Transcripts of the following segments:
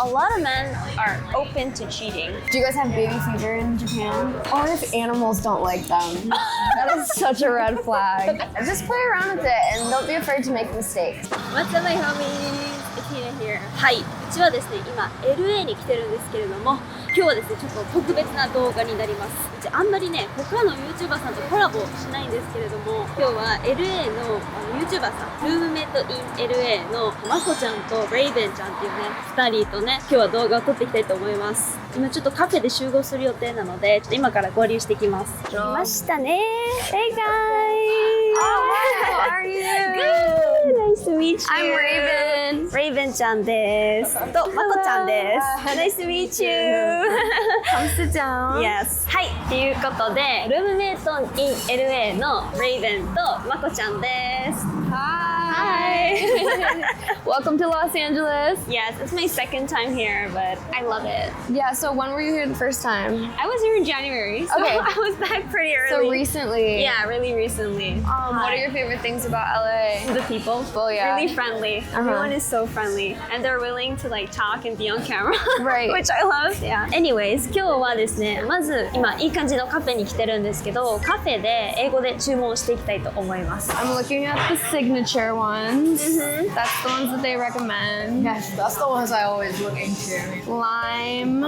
a lot of men are open to cheating. Do you guys have baby fever in Japan? Or if animals don't like them? That is such a red flag. Just play around with it and don't be afraid to make mistakes. What's up, my homies? It's Hina here. はい、うちはですね、今 LA に来てるんですけれども、今日はですね、ちょっと特別な動画になります。うちあんまりね、他の YouTuber さんとコラボしないんですけれども、今日は LA のYouTuber さん、ルームメイト in LA のまこちゃんとレイベンちゃんっていうね、2人とね、今日は動画を撮っていきたいと思います。今ちょっとカフェで集合する予定なので、ちょっと今から合流してきます。来ましたね。Hey guys! How are you? Good! Nice to meet you. I'm Raven. レイベンちゃんです。と、まこちゃんです。Nice to meet you. Come sit down. Yes. はい、ということで、ルームメイト in LA のレイベンとまこちゃんです。Hi. Welcome to Los Angeles. Yes, it's my second time here, but I love it. Yeah, so when were you here the first time? I was here in January, so Okay. I was back pretty early. So recently. Yeah, really recently. What are your favorite things about LA? The people? Well, yeah. Really friendly. Everyone is so friendly. And they're willing to like talk and be on camera. Right. Which I love. Yeah. Anyways, 今日はですね、まず今いい感じのカフェに来てるんですけど、カフェで英語で注文していきたいと思います。I'm looking at the signature ones. That's the ones that they recommend. Yes, that's the ones I always look into. Lime,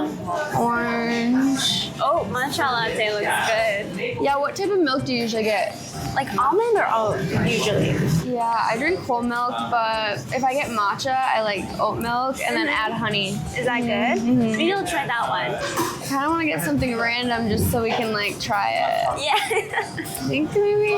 orange. Oh, matcha latte looks good. Yeah, what type of milk do you usually get? Like almond or oat, usually? Yeah, I drink whole milk, but if I get matcha, I like oat milk and then add honey. Is that good? Maybe I'll try that one. I kind of want to get something random just so we can like try it. Yeah. I think maybe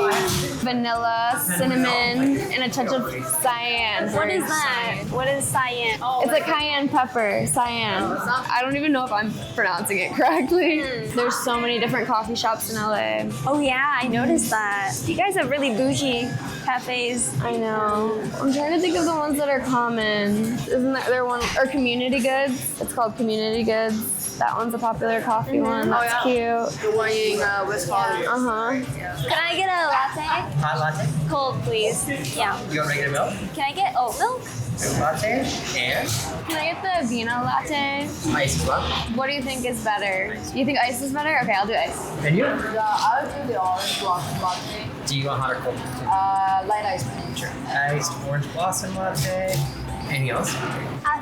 vanilla, cinnamon, and a touch of cyan. What is that? What is cyan? It's like cayenne pepper, cyan. I don't even know if I'm pronouncing it correctly. There's so many different coffee shops in LA. Oh yeah, I noticed that. You guys have really bougie cafes. I know. I'm trying to think of the ones that are common. Isn't there one, or Community Goods? It's called Community Goods. That one's a popular coffee one. That's cute. The one in West Hollywood. Can I get a latte? Hot latte? Cold, please. Yeah. You want regular milk? Can I get oat milk? Latte? And Can I get the Vino latte? ice as well. What do you think is better? You think ice is better? Okay, I'll do ice. And you? Yeah, I would do the orange blossom latte. Do you want hot or cold? Light ice cream. Sure. Iced orange blossom latte. Anything else?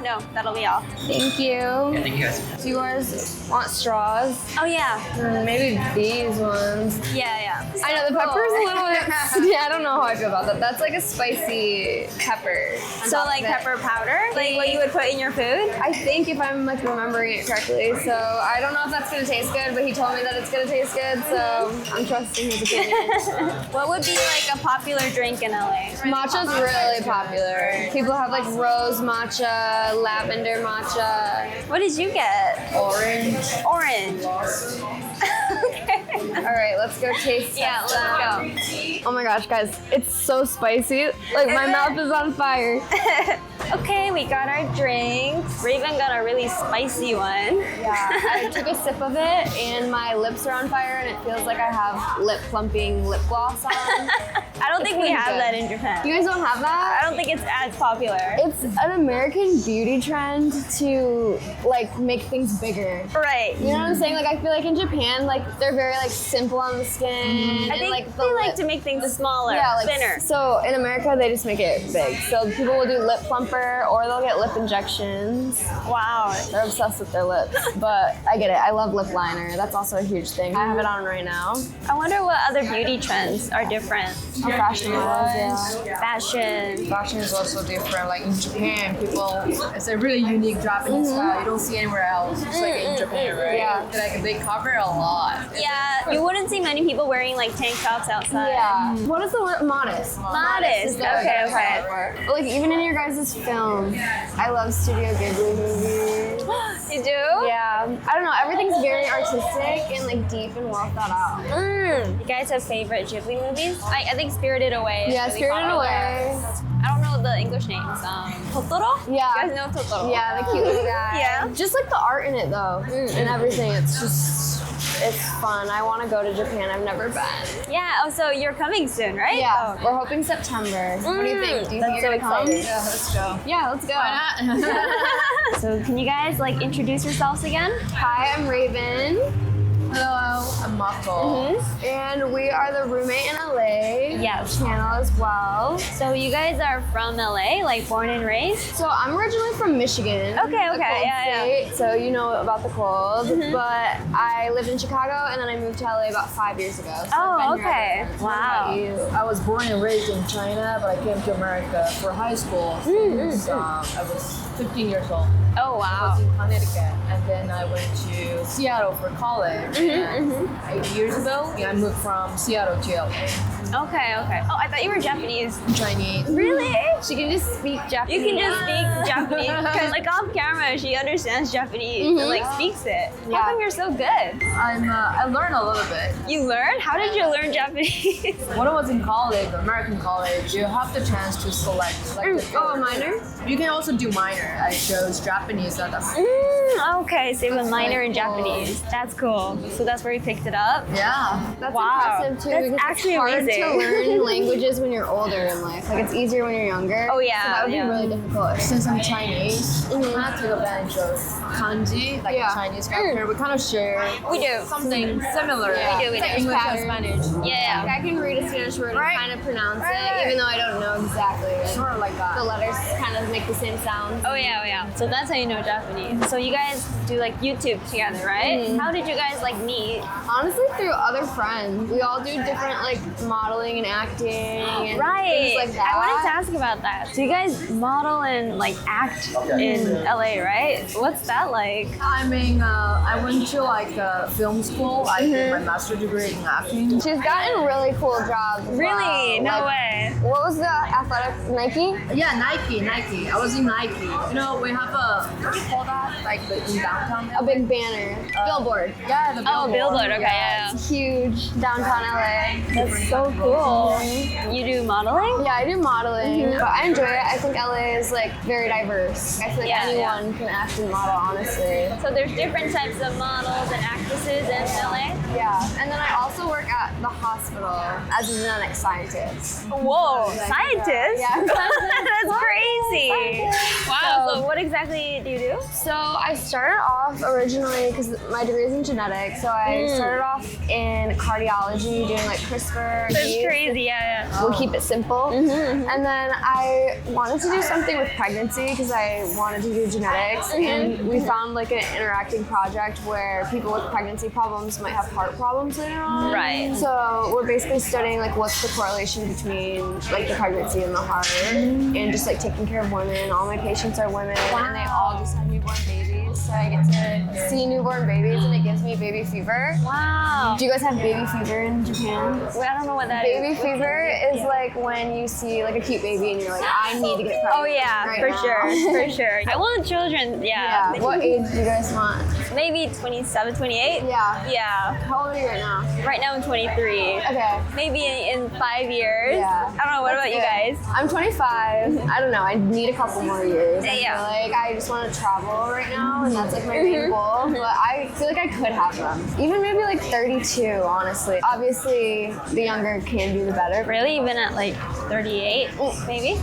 No, that'll be all. Thank you. Yeah, thank you guys. Do you guys want straws? Oh yeah. Maybe these ones. Yeah. I know the pepper's a little bit. Yeah, I don't know how I feel about that. That's like a spicy pepper. So like pepper powder? Like what you would put in your food? I think if I'm like remembering it correctly. So I don't know if that's gonna taste good, but he told me that it's gonna taste good, so I'm trusting his opinion. What would be like a popular drink in LA? Matcha's really popular. People have like rose matcha, lavender matcha. What did you get? Orange. Orange. Okay. All right, let's go taste Yeah, test let's them. Oh my gosh, guys, it's so spicy. Like my mouth is on fire. Okay, we got our drinks. Raven got a really spicy one. Yeah, I took a sip of it and my lips are on fire and it feels like I have lip plumping lip gloss on. I don't think we pretty have good. that in Japan. You guys don't have that? I don't think it's as popular. It's an American beauty trend to like make things bigger. Right. You know what I'm saying? Like I feel like in Japan, like they're very like simple on the skin. I think like they like to make things smaller, like thinner. So in America, they just make it big. So people will do lip plumper or they'll get lip injections. Wow. They're obsessed with their lips. But I get it. I love lip liner. That's also a huge thing. I have it on right now. I wonder what other beauty trends are different. Oh, fashion-wise, yeah. Fashion. Fashion is also different. Like in Japan, people, it's a really unique Japanese style. You don't see anywhere else. It's like in Japan, right? Yeah. Like they cover a lot. Yeah, you wouldn't see many people wearing like tank tops outside. Yeah. What is the word? Modest. Modest. is the Okay. Like even in your guys' film, I love Studio Ghibli movies. You do? Yeah. I don't know. Everything's very artistic and like deep and well thought out. You guys have favorite Ghibli movies? I think Spirited Away. Is Yeah, really Spirited popular. Away. I don't know the English names. Totoro? Yeah. You guys know Totoro? Yeah, the cute little guy. Yeah. Just like the art in it though, and everything. It's just It's fun. I want to go to Japan. I've never been. Yeah. Oh, so you're coming soon, right? Yeah, Oh. we're hoping September. What do you think? Do you That's think so you're gonna come? exciting. Yeah, let's go. Yeah, let's go. Why not? So can you guys like introduce yourselves again? Hi, I'm Raven, Hello, I'm Mako. and we are the Roommate in LA Yes. channel as well. So you guys are from LA, like born and raised? So I'm originally from Michigan. Okay, the okay, cold yeah. state, so you know about the cold. But I lived in Chicago, and then I moved to LA about 5 years ago. So Oh, I've been here okay. ever since. Wow. What about you? I was born and raised in China, but I came to America for high school since I was 15 years old. Oh I wow. was in Connecticut, and then I went to Seattle for college. And 8 years ago, I moved from Seattle to LA. Okay, okay. Oh, I thought you were Japanese. Chinese. Really? She can just speak Japanese. You can just speak Japanese because, like, off camera, she understands Japanese and like speaks it. Yeah. How come you're so good? I learned a little bit. You learned? How did you learn Japanese? When I was in college, American college, you have the chance to select like the Oh, a minor? You can also do minor. I chose Japanese at the Okay, so you have a minor in really cool. Japanese. That's cool. So that's where you picked it up. Yeah. That's Wow. impressive too. That's because actually it's hard amazing. to learn languages when you're older in life. Like it's easier when you're younger. Oh, yeah, So that would yeah. be really difficult. Since I'm Chinese, I kind of took advantage of kanji, like Yeah. the Chinese character. We kind of share We do. something similar. Yeah. We do, we Like do. English and Pattern. Spanish. Yeah. Like I can read a Spanish word Right. and kind of pronounce Right, it, right. even though I don't know exactly. Like, Sort of like that. the letters kind of make the same sound. Oh yeah, oh yeah. So that's how you know Japanese. So you guys do like YouTube together, right? How did you guys like meet? Honestly, through other friends. We all do different like modeling and acting and things like that. I wanted to ask about that. So you guys model and like act in LA, right? What's that like? I mean, I went to like film school. I did my master's degree in acting. She's gotten really cool jobs. as Really? well. No Like, way. What was the athletic Nike? Yeah, Nike. I was in Nike. You know, we have a, what do you call that? Like in downtown A big banner, billboard. Yeah, the Oh, billboard. Okay, yeah. It's huge downtown LA. That's so cool. You do modeling? Yeah, I do modeling, but I enjoy it. I think LA is like very diverse. I feel like Yeah, anyone can act and model, honestly. So there's different types of models and actresses in LA. Yeah, and then I also work at the hospital as a genetic scientist. Whoa, scientist? Yeah. That's crazy. Wow. So So- what exactly do you do? So I started off originally because my degree is in genetics. So I started off in cardiology, doing like CRISPR. That's genes. crazy. Yeah, yeah. We'll keep it simple. And then I wanted to do something with pregnancy because I wanted to do genetics. And we found like an interacting project where people with pregnancy problems might have heart problems later on. Right. So we're basically studying like what's the correlation between like the pregnancy and the heart and just like taking care of women. All my patients are women and they all just have newborn babies. So I get to see newborn babies and it gives me baby fever. Wow. Do you guys have baby fever in Japan? Well, I don't know what that is. Baby fever is like when you see like a cute baby and you're like, I need to get pregnant. Oh yeah, right for now. sure, for sure. I want children. Yeah. Yeah. What age do you guys want? Maybe 27, 28. Yeah. Yeah. How old are you right now? Right now I'm 23. Okay. Maybe in 5 years. Yeah. I don't know. What about you guys? I'm 25. I don't know. I need a couple more years. I Yeah. feel like I just want to travel right now, and that's like my main goal. But I feel like I could have them. Even maybe like 32, honestly. Obviously, the younger can be, the better. Really? Even at like 38, maybe?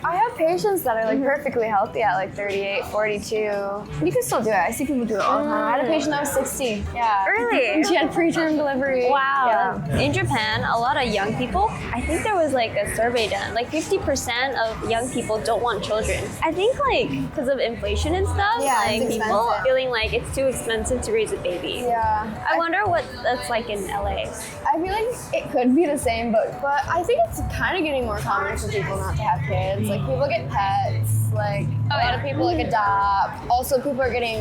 I have patients that are like perfectly healthy at like 38, 42. You can still do it. I see people do it all the time. I had a patient that was 60. Yeah. Really? She had preterm delivery. Wow. Yeah. In Japan, a lot of young people, I think there was like a survey done, like 50% of young people don't want children. I think like because of inflation and stuff, Yeah, like it's people expensive. feeling like it's too expensive to raise a baby. Yeah. I wonder what that's like in LA. I feel like it could be the same, but I think it's kind of getting more common for people not to have kids. Like people get pets. Like a lot of people like adopt. Also, people are getting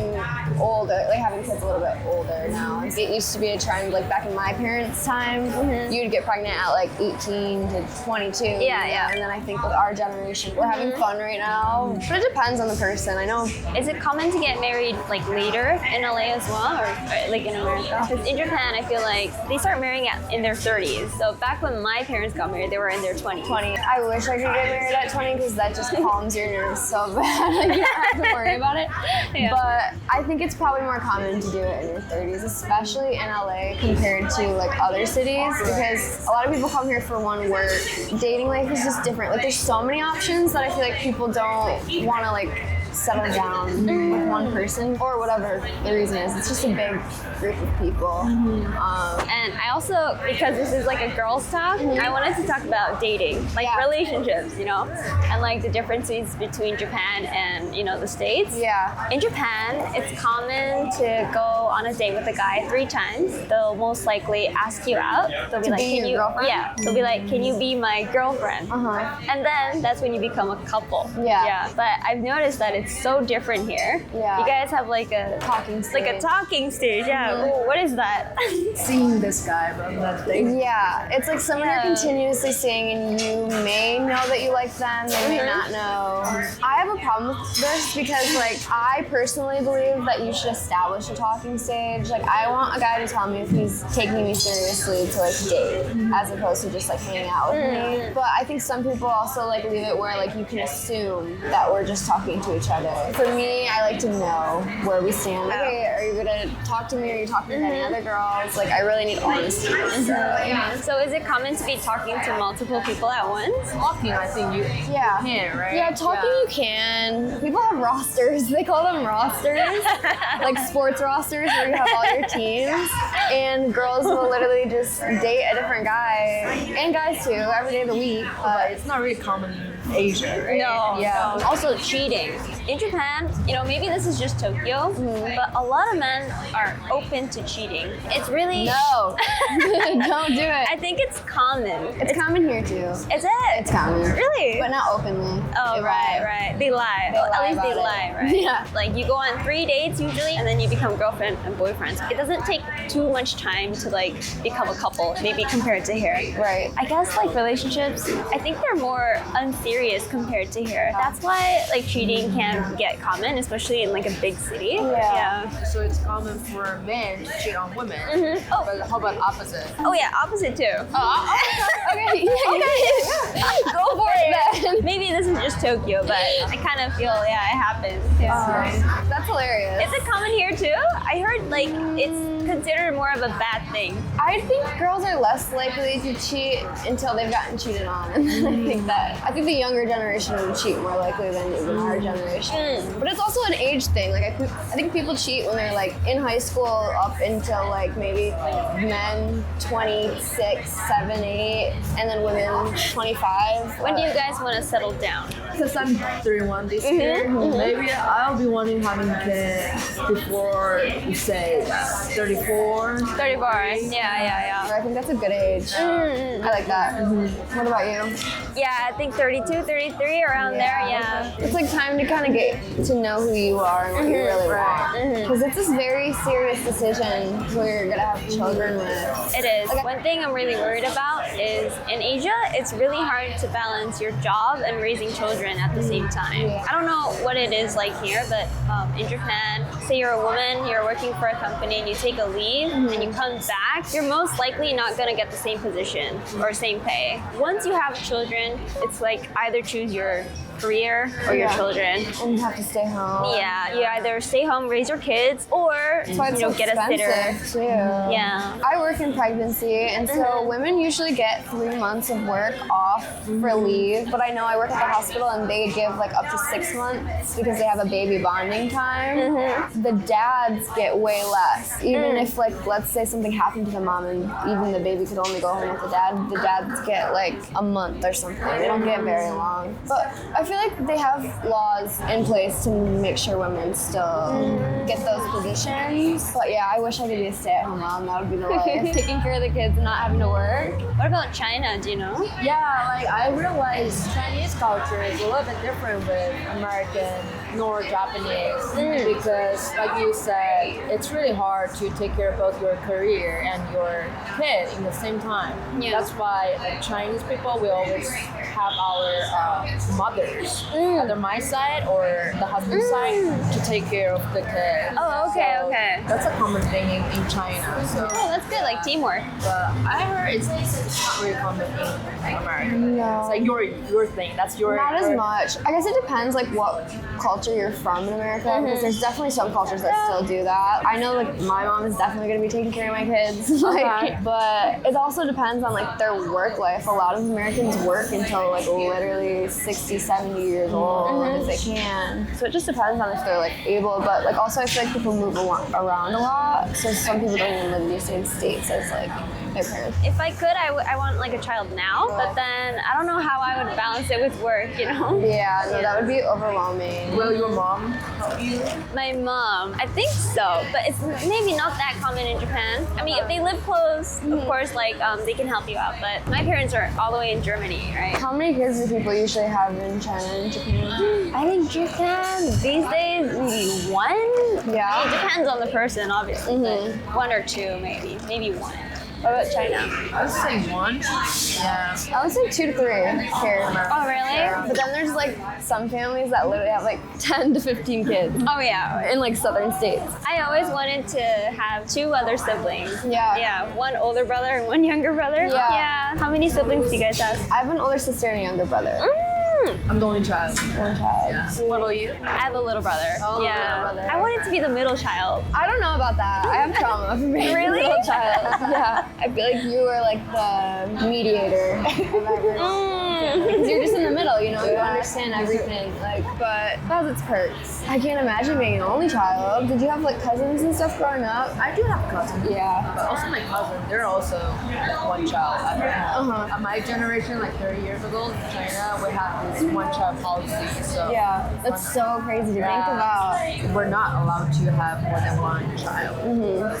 older, like having kids a little bit older now. It used to be a trend, like back in my parents' time, you'd get pregnant at like 18 to 22. Yeah. And then I think with our generation, we're having fun right now. But it depends on the person. I know. Is it common to get married like later in LA as well, or like in America? Because in Japan, I feel like they start marrying in their 30s. So back when my parents got married, they were in their 20s. 20. I wish I could get married at 20 because that just calms your nerves so bad. Like, you don't have to worry about it. Yeah. But I think it's probably more common to do it in your 30s, especially in LA compared to like other cities, because a lot of people come here for one work. Dating life is just different. Like there's so many options that I feel like people don't want to like settle down with one person or whatever the reason is. It's just a big group of people. And I also, because this is like a girls talk, I wanted to talk about dating, like relationships, you know, and like the differences between Japan and, you know, the States. Yeah. In Japan, it's common to go on a date with a guy 3 times. They'll most likely ask you out. They'll be like, be can your you, girlfriend? yeah, they'll be like, can you be my girlfriend? And then that's when you become a couple. Yeah. But I've noticed that it's so different here. Yeah. You guys have like a Talking stage. like a talking stage. Yeah. Ooh, what is that? Seeing this guy from that thing. Yeah, it's like someone you're continuously seeing, and you may know that you like them, they may not know. I have a problem with this because, like, I personally believe that you should establish a talking stage. Like, I want a guy to tell me if he's taking me seriously to, like, date, as opposed to just, like, hanging out with me. But I think some people also, like, leave it where, like, you can assume that we're just talking to each other. For me, I like to know where we stand. Okay, are you gonna talk to me? Are you talking to any other girls? Like, I really need honesty. So is it common to be talking to multiple people at once? Talking, I think you can, right? Yeah, talking you can. People have rosters. They call them rosters. Like sports rosters where you have all your teams. And girls will literally just date a different guy. And guys too, every day of the week. But it's not really common in Asia, right? No. Yeah. Also cheating. In Japan, you know, maybe this is just Tokyo, but a lot of men are open to cheating. It's really... No. Don't do it. I think it's common. It's common here too. Is it? It's common. Really? But not openly. Oh, They right, lie. right. They lie. They lie At least they about it. lie, right? Yeah. Like you go on 3 dates usually, and then you become girlfriend and boyfriends. It doesn't take too much time to like become a couple, maybe compared to here. Right. I guess like relationships, I think they're more unserious compared to here. That's why like cheating can get common, especially in like a big city. Yeah. So it's common for men to cheat on women. Oh. But how about opposite? Oh yeah, opposite too. Okay. Go for it then. Maybe this is just Tokyo, but I kind of feel it happens. That's hilarious. Is it common here too? I heard like it's considered more of a bad thing. I think girls are less likely to cheat until they've gotten cheated on. And I think the younger generation would cheat more likely than even our generation. But it's also an age thing. Like I think people cheat when they're like in high school up until like maybe men 26, 7, 8, and then women 25. When do you guys want to settle down? Because I'm 31 this year, maybe I'll be wanting having kids before, you say, 34. 34. Yeah. I think that's a good age. I like that. What about you? Yeah, I think 32, 33, around there, yeah. It's like time to kind of get to know who you are and what you really want. Because it's this very serious decision who you're going to have children with. It is. One thing I'm really worried about is in Asia, it's really hard to balance your job and raising children at the same time. I don't know what it is like here, but in Japan, say you're a woman, you're working for a company and you take a leave and you come back, you're most likely not going to get the same position or same pay. Once you have children, it's like either choose your career or your children. And you have to stay home. Yeah, you either stay home, raise your kids, or That's why it's so get a sitter. expensive, too. Yeah. I work in pregnancy, and so women usually get 3 months of work off for leave. But I know I work at the hospital, and they give like up to 6 months because they have a baby bonding time. The dads get way less. Even if like let's say something happened to the mom and even the baby could only go home with the dads get like a month or something. They don't get very long. But I feel like they have laws in place to make sure women still get those positions. But yeah, I wish I could be a stay-at-home mom. That would be the life. Taking care of the kids and not having to work. What about China? Do you know? Yeah, like I realized Chinese culture is a little bit different with American nor Japanese because, like you said, it's really hard to take care of both your career and your kid in the same time. Yeah. That's why like Chinese people, we always have our mothers, either my side or the husband's side, to take care of the kid. Oh, Okay, So- okay. That's a common thing in China. So, Oh, that's good, like teamwork. but I heard it's not really common in America. No. It's like your thing. That's your. Not as much. I guess it depends like what culture you're from in America because there's definitely some cultures that still do that. I know like my mom is definitely going to be taking care of my kids, like, but it also depends on like their work life. A lot of Americans work until like literally 60, 70 years old if they can. So it just depends on if they're like able, but like also I feel like people move around a lot. So some people don't even live in the same states as like their parents. If I could, I want like a child now, but then I don't know how I would balance it with work, you know? Yeah, no, that would be overwhelming. Will your mom help you? My mom, I think so, but it's maybe not that common in Japan. I mean, if they live close, of course, like they can help you out, but my parents are all the way in Germany, right? How many kids do people usually have in China and Japan? I think Japan these days maybe one. Yeah. It depends on the person, obviously, but one or two maybe one. What about China? I would say one. Yeah. I would say 2 to 3 here. Oh, really? But then there's like some families that literally have like 10 to 15 kids Oh, yeah. in like southern states. I always wanted to have 2 other siblings. Yeah. Yeah, one older brother and one younger brother. Yeah. How many siblings do you guys have? I have an older sister and a younger brother. I'm the only child. One child. Yeah. What about you? I have a little brother. Oh, yeah. little brother. I wanted to be the middle child. I don't know about that. I have trauma from being Really? a little child. Yeah. I feel like you were like the mediator. Because you're just in the middle, you know, you understand everything. Like, but it has its perks. I can't imagine being an only child. Did you have like cousins and stuff growing up? I do have cousins. Yeah. But also my cousin, they're also like one child. I don't know. Uh-huh. My generation, like 30 years ago in China, we have this one child policy. So Yeah. That's so crazy to think about. we're not allowed to have more than one child.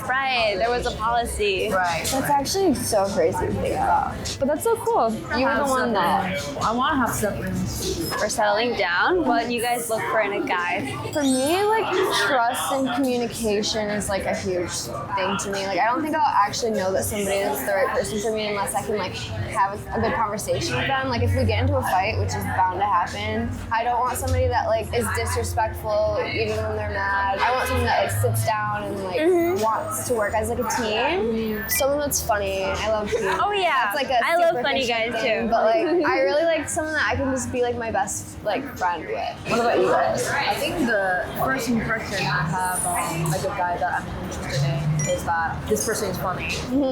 Right, there was a policy. Right. That's actually so crazy to think about. But that's so cool. You were the one that. I want to have siblings. For settling down, what you guys look for in a guy? For me, like trust and communication is like a huge thing to me. Like I don't think I'll actually know that somebody is the right person for me unless I can like have a good conversation with them. Like if we get into a fight, which is bound to happen, I don't want somebody that like is disrespectful even when they're mad. I want someone that like sits down and like wants to work as like a team. Someone that's funny. I love team. Oh yeah, That's like a I love funny superficial guys thing, too. But like I really like someone that I can just be like my best like friend with. What about you guys? I think the first impression I have like a guy that I'm interested in is that this person is funny.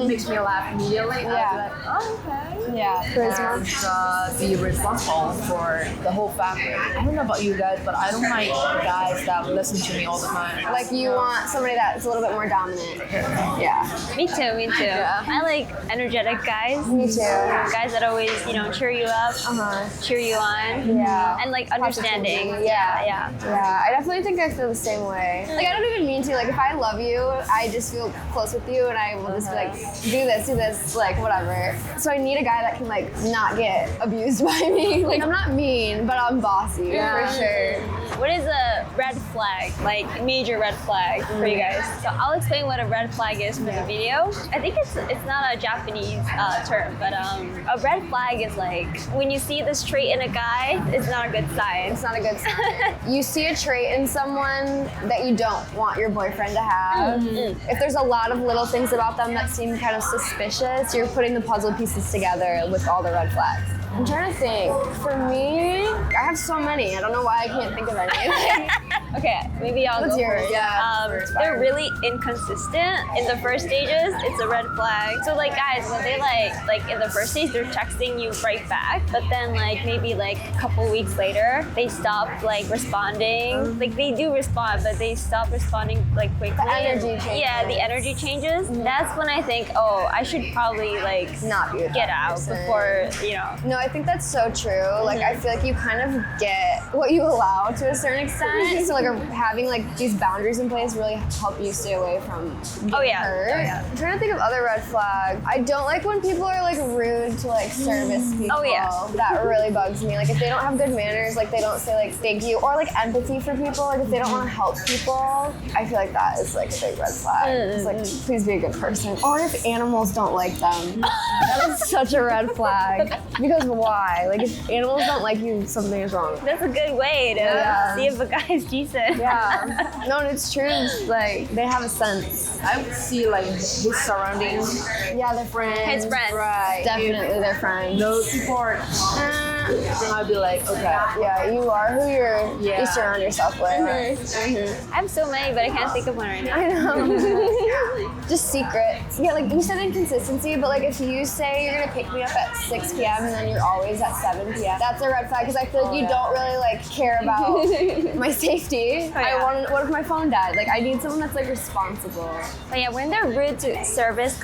Makes me laugh immediately. Yeah. I'll be like, oh, okay. Yeah, charisma. And be responsible for the whole family. I don't know about you guys, but I don't like guys that listen to me all the time. Like you want somebody that's a little bit more dominant. Yeah. Me too. I like energetic guys. Me too. Guys that always, cheer you up, cheer you on, Yeah. and like understanding. Positivity. Yeah. Yeah, I definitely think I feel the same way. Like I don't even mean to. Like if I love you, I just feel close with you, and I will just be like, do this, like whatever. So I need a guy that can like not get abused by me. Like I'm not mean, but I'm bossy for sure. What is a red flag, like major red flag for you guys? So I'll explain what a red flag is for the video. I think it's not a Japanese term, but a red flag is like when you see this trait in a guy, it's not a good sign. It's not a good sign. You see a trait in someone that you don't want your boyfriend to have. If there's a lot of little things about them that seem kind of suspicious, you're putting the puzzle pieces together with all the red flags. I'm trying to think. For me, I have so many. I don't know why I can't think of any. Okay, maybe I'll What's go yours? first. Yeah, They're really inconsistent in the first stages. It's a red flag. So like guys, when they like in the first stage, they're texting you right back, but then like maybe like a couple weeks later, they stop like responding. Like they do respond, but they stop responding like quickly. The energy changes. Yeah, the energy changes. That's when I think, oh, I should probably like Not be with get that out person. before No, I think that's so true. Like, I feel like you kind of get what you allow to a certain extent. So, like, having like these boundaries in place really help you stay away from getting hurt. Oh, yeah. I'm trying to think of other red flags. I don't like when people are like rude to like service people. Oh, yeah. That really bugs me. Like, if they don't have good manners, like they don't say like thank you or like empathy for people. Like, if they don't want to help people, I feel like that is like a big red flag. It's like, please be a good person. Or if animals don't like them, that is such a red flag. Because why? Like if animals don't like you, something is wrong. That's a good way to Yeah. see if a guy's decent. person. Yeah. No, and it's true. Like, they have a sense. I would see like his surroundings. Yeah, they're friends. His friends. Right. Definitely their friends. No support. Then I'd be like, okay. Yeah, you are who you surround yourself with. I have so many, but I can't think of one right now. I know. Just secrets. Yeah, like you said inconsistency, but like if you say you're gonna pick me up at 6 p.m. and then you're always at 7 p.m., that's a red flag because I feel like you don't really like care about my safety. What if my phone died? Like I need someone that's like responsible. But yeah, when they're rude to service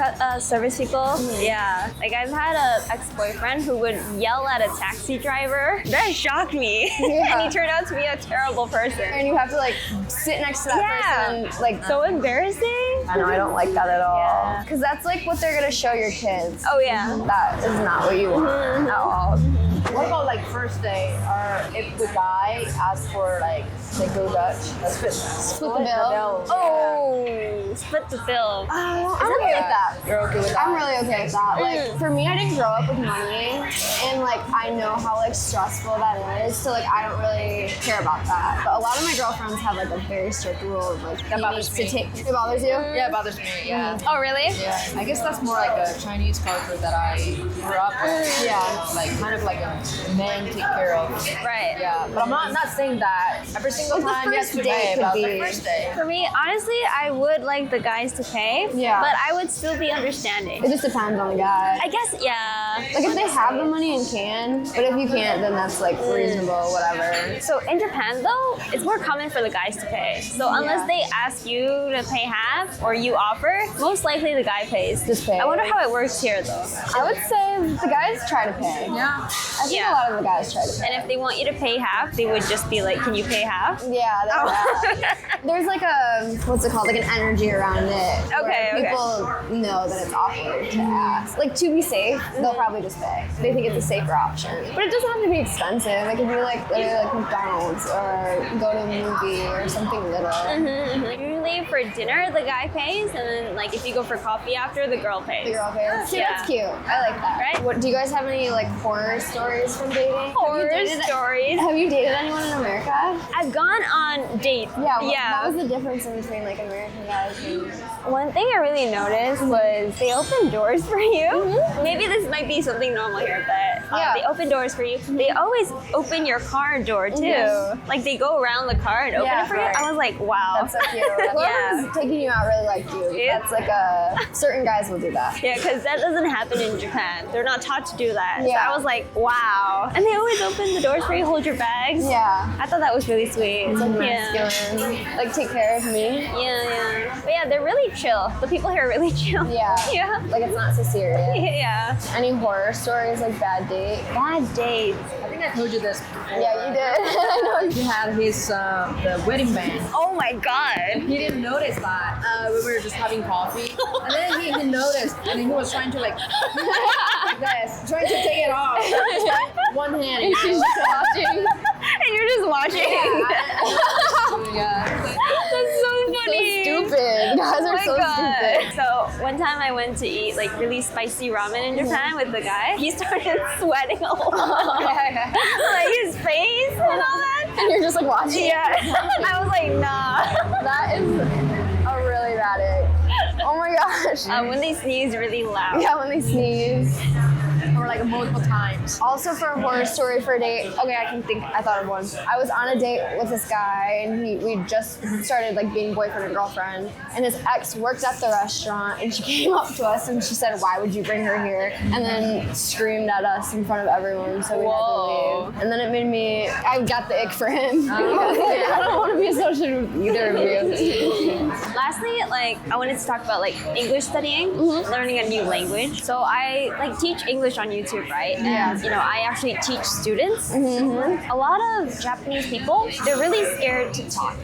people, yeah. Like I've had an ex-boyfriend who would yell at a taxi driver. That shocked me. Yeah. And he turned out to be a terrible person. And you have to like sit next to that person. Like so embarrassing. I know, I don't like that at all. Because that's like what they're gonna show your kids. Oh yeah. That is not what you want at all. What about like first day, or if the guy asks for like, they go Dutch, split the bill. Oh, split the bill. I'm okay with that. You're okay with that? I'm really okay with that. Like for me, I didn't grow up with money, and like I know how like stressful that is. So like I don't really care about that. But a lot of my girlfriends have like a very strict rule of like that bothers me. It bothers you? Yeah, it bothers me. Yeah. Oh really? Yeah. I guess that's more like a Chinese culture that I grew up with. Yeah. Like kind of like a man take care of. Right. Yeah. But I'm not saying that every single Like, the time you have first to date pay, could but be- the first day. For me, honestly, I would like the guys to pay. Yeah. But I would still be understanding. It just depends on the guy. I guess, yeah. Like if they have the money and can, but if you can't, then that's like reasonable, whatever. So in Japan though, it's more common for the guys to pay. So unless they ask you to pay half or you offer, most likely the guy pays. Just pay. I wonder how it works here though. I would say the guys try to pay. Yeah. I think a lot of the guys try to pay. And if they want you to pay half, they would just be like, can you pay half? Yeah, there's like a, what's it called, like an energy around it. Okay, where people know that it's awkward to ask. Like to be safe, they'll probably just pay. They think it's a safer option. But it doesn't have to be expensive. Like if you like go to like McDonald's or go to a movie or something little. Usually for dinner, the guy pays, and then like if you go for coffee after, the girl pays. The girl pays. See, Yeah. that's cute. I like that. Right? What, do you guys have any like horror stories from dating? Horror stories. Have you dated anyone in America? I've gone on dates. Yeah. What was the difference in between like American guys and... One thing I really noticed was they open doors for you. Maybe this might be something normal here, but they open doors for you. They always open your car door too. Like they go around the car and open it for you. I was like, wow. That's so cute. Whoever's taking you out really liked you. Yeah. That's like certain guys will do that. Yeah, because that doesn't happen in Japan. They're not taught to do that. Yeah. So I was like, wow. And they always open the doors for you, hold your bags. Yeah. I thought that was really sweet. It's like masculine. Like take care of me. Yeah. But yeah, they're really chill. The people here are really chill. Yeah. Yeah. Like it's not so serious. Yeah. Any horror stories like bad date? Bad dates. I think I told you this before. Yeah, you did. I know. He had his the wedding band. Oh my god. He didn't notice that we were just having coffee, and then he noticed, and he was trying to like this, trying to take it off. One hand, and she's just watching. And you're just watching. Yeah. That's so funny. So stupid. Guys are so stupid. So one time I went to eat like really spicy ramen in Japan with the guy. He started sweating a lot. Like his face and all that. And you're just like watching. Yeah. I was like, nah. That is a really bad ick. Oh my gosh. When they sneeze really loud. Yeah, when they sneeze. Or like multiple times. Also for a horror story for a date, okay, I thought of one. I was on a date with this guy and we just started like being boyfriend and girlfriend, and his ex worked at the restaurant and she came up to us and she said, why would you bring her here? And then screamed at us in front of everyone, so we had to leave. And then it made me, I got the ick for him. I don't want to be associated with either of you. Lastly, like I wanted to talk about like English studying, learning a new language. So I like teach English on YouTube, right? And you know, I actually teach students. A lot of Japanese people, they're really scared to talk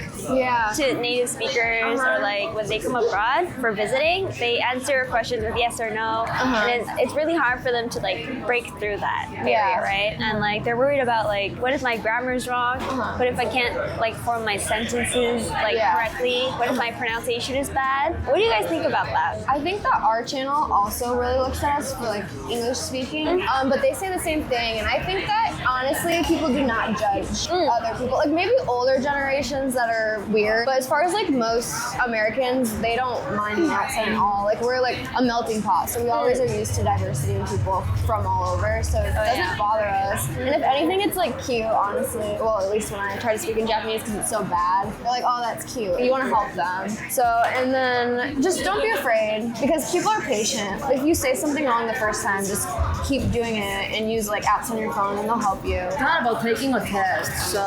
to native speakers, or like when they come abroad for visiting, they answer questions with yes or no, and it's really hard for them to like break through that barrier, right? And like they're worried about like, what if my grammar's wrong? What if I can't like form my sentences like correctly? What if my pronunciation is bad? What do you guys think about that? I think that our channel also really looks at us for like English speaking, but they say the same thing, and I think that honestly, people do not judge other people. Like maybe older generations that are weird, but as far as like most Americans, they don't mind the accent at all. Like we're like a melting pot, so we always are used to diversity and people from all over, so it doesn't bother us. And if anything, it's like cute, honestly. Well, at least when I try to speak in Japanese because it's so bad, they're like, oh, that's cute. You want to help them. So, and then just don't be afraid because people are patient. If you say something wrong the first time, just keep doing it and use like apps on your phone and they'll help you. It's not about taking a test, so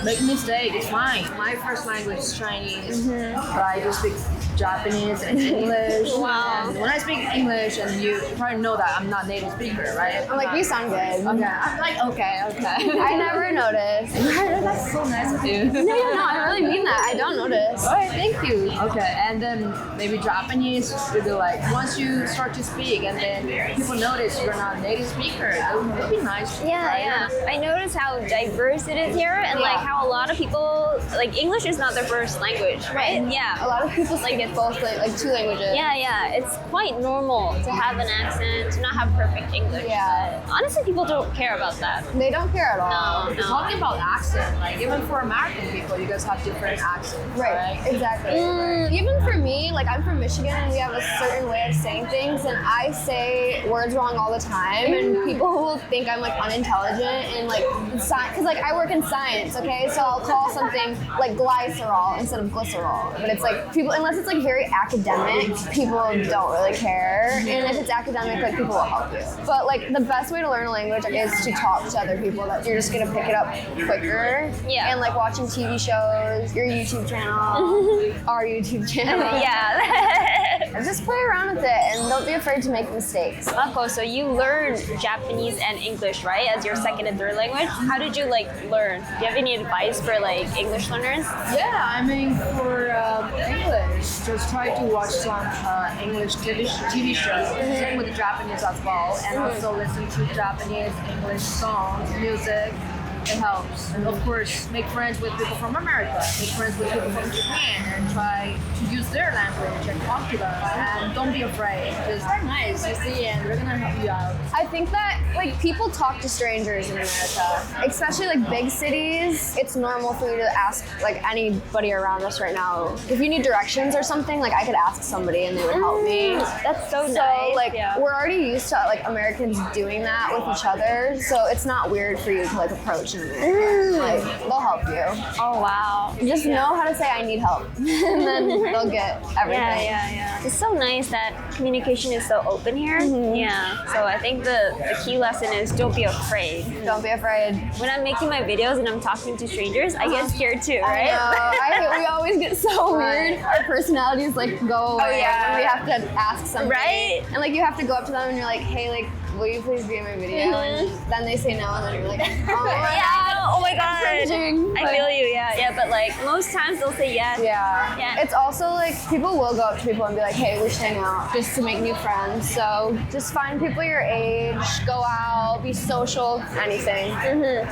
make a mistake, it's fine. My first language is Chinese, but I do speak Japanese and English. Wow. And when I speak English, and you probably know that I'm not native speaker, right? I'm like, you sound good. Okay, I'm like, okay. I never noticed. That's so nice of you. No, I really mean that. I don't notice. Alright, thank you. Okay, and then maybe Japanese, we do like, once you start to speak and then people notice you're not a native speaker, it would be nice. Yeah. I notice how diverse it is here and like how a lot of people, like English is not their first language, right? Yeah. A lot of people speak both like two languages. Yeah. It's quite normal to have an accent, to not have perfect English. Yeah. But honestly, people don't care about that. They don't care at all. No. Talking about accent, like even for American people, you guys have different accents, Right, exactly. Even for me, like I'm from Michigan and we have a certain way of saying things and I say words wrong all the time and people will think I'm like unintelligent and like because like I work in science, okay? So I'll call something like glycerol instead of glycerol. But it's like people, unless it's like very academic, people don't really care. And if it's academic, like people will help you. But like the best way to learn a language is to talk to other people that you're just gonna pick it up quicker. Yeah. And like watching TV shows, your YouTube channel, our YouTube channel. Yeah. Just play around with it and don't be afraid to make mistakes. Mako, so you learned Japanese and English, right, as your second and third language? How did you like learn? Do you have any advice for like English learners? Yeah, I mean for English, just try to watch some English TV shows. Same with the Japanese as well, and also listen to Japanese, English songs, music. It helps. And of course, make friends with people from America, make friends with people from Japan, and try to use their language and talk to them. And don't be afraid. Just they're nice, you see, and they're gonna help you out. I think that like people talk to strangers in America, especially like big cities. It's normal for you to ask like anybody around us right now. If you need directions or something, like I could ask somebody and they would help me. That's so nice. So like we're already used to like Americans doing that with each other, so it's not weird for you to like approach an American. Like they'll help you. Oh wow. Just know how to say I need help, and then they'll get everything. Yeah. It's so nice that communication is so open here. Yeah. So I think the key lesson is don't be afraid. Don't be afraid. When I'm making my videos and I'm talking to strangers, I get scared too, right? I know. We always get so weird. Our personalities like go away when we have to ask something. Right? And like you have to go up to them and you're like, hey, like, will you please be in my video? And then they say no, and then you're like, oh my god. Oh my god. cringing. I feel you, yeah. But like most times they'll say yes. Yeah. It's also like people will go up to people and be like, hey, we should hang out just to make new friends. So just find people your age, go out, be social, anything.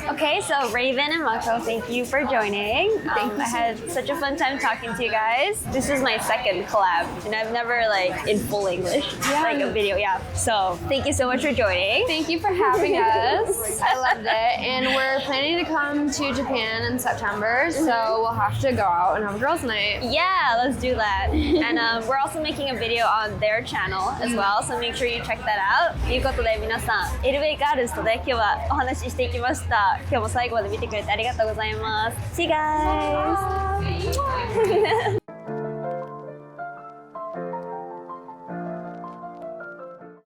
Okay, so Raven and Mako, thank you for joining. I had such a fun time talking to you guys. This is my second collab, and I've never like in full English, like a video, So thank you so much for joining. Thank you for having us. I loved it. And we're planning to come to Japan in September, so we'll have to go out and have a girls' night. Yeah, let's do that. And we're also making a video on their channel as well, so make sure you check that out. ということで皆さん、LA ガールズとで今日はお話ししていきました。今日も最後まで見てくれてありがとうございます。See you guys!